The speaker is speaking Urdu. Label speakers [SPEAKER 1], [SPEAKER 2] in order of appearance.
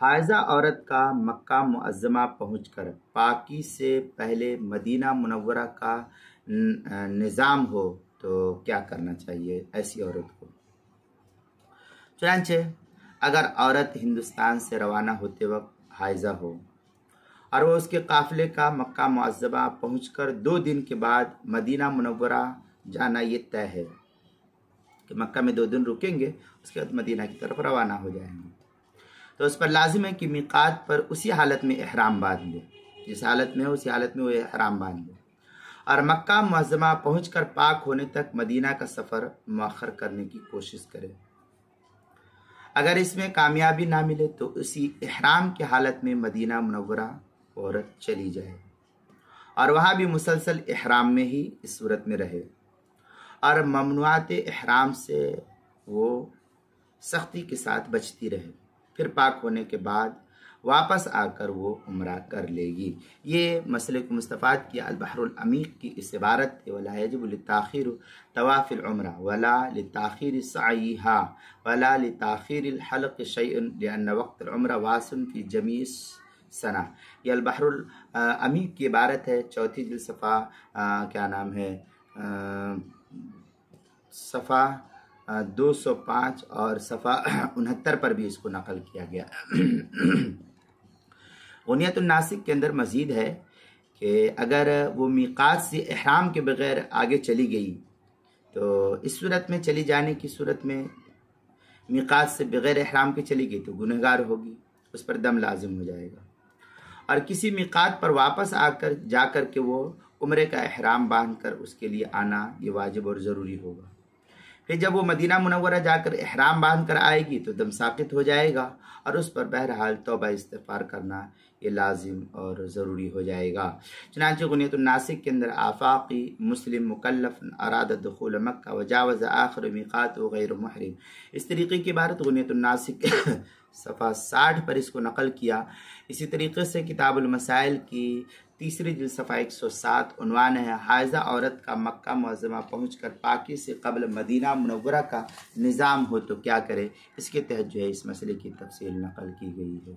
[SPEAKER 1] حائضہ عورت کا مکہ معظمہ پہنچ کر پاکی سے پہلے مدینہ منورہ کا نظام ہو تو کیا کرنا چاہیے ایسی عورت کو؟ چنانچہ اگر عورت ہندوستان سے روانہ ہوتے وقت حائضہ ہو اور وہ اس کے قافلے کا مکہ معظمہ پہنچ کر 2 دن کے بعد مدینہ منورہ جانا یہ طے ہے کہ مکہ میں 2 دن رکیں گے، اس کے بعد مدینہ کی طرف روانہ ہو جائیں گے، تو اس پر لازم ہے کہ میقات پر اسی حالت میں احرام باندھ لے، جس حالت میں ہو اسی حالت میں وہ احرام باندھ لے، اور مکہ معظمہ پہنچ کر پاک ہونے تک مدینہ کا سفر مؤخر کرنے کی کوشش کرے۔ اگر اس میں کامیابی نہ ملے تو اسی احرام کی حالت میں مدینہ منورہ عورت چلی جائے اور وہاں بھی مسلسل احرام میں ہی اس صورت میں رہے، اور ممنوعات احرام سے وہ سختی کے ساتھ بچتی رہے، پھر پاک ہونے کے بعد واپس آ کر وہ عمرہ کر لے گی۔ یہ مسئلے کو مستفاد کیا البحر العمیق کی اس عبارت ہے وَلَا يَجِبُ لِلتَّأْخِيرُ طَوَافِ الْعُمْرَةِ وَلَا لِلتَّأْخِيرِ سَعْيِهَا وَلَا لِلتَّأْخِيرِ الْحَلْقِ شَيْءٌ لِأَنَّ وَقْتَ الْعُمْرَةِ وَاسِعٌ فِي جَمِيعِ سنہ۔ یہ البحر العمیق کی عبارت ہے، 4 جلد صفحہ کیا نام ہے صفحہ 205 اور صفحہ 69 پر بھی اس کو نقل کیا گیا۔ غنیۃ الناسک کے اندر مزید ہے کہ اگر وہ میقات سے احرام کے بغیر آگے چلی گئی تو اس صورت میں چلی جانے کی صورت میں میقات سے بغیر احرام کے چلی گئی تو گنہگار ہوگی، اس پر دم لازم ہو جائے گا، اور کسی میقات پر واپس جا کر کے وہ عمرے کا احرام باندھ کر اس کے لیے آنا یہ واجب اور ضروری ہوگا۔ پھر جب وہ مدینہ منورہ جا کر احرام باندھ کر آئے گی تو دم ساقط ہو جائے گا، اور اس پر بہرحال توبہ استغفار کرنا یہ لازم اور ضروری ہو جائے گا۔ چنانچہ غنیۃ الناسک کے اندر آفاقی مسلم مکلف اراد دخول مکہ وجاوز آخر میقات غیر محرم، اس طریقے کی عبارت غنیۃ الناسک صفحہ 60 پر اس کو نقل کیا۔ اسی طریقے سے کتاب المسائل کی 3 جلد صفحہ 107 عنوان ہے حائضہ عورت کا مکہ معظمہ پہنچ کر پاکی سے قبل مدینہ منورہ کا نظام ہو تو کیا کرے، اس کے تحت جو ہے اس مسئلے کی تفصیل نقل کی گئی ہے۔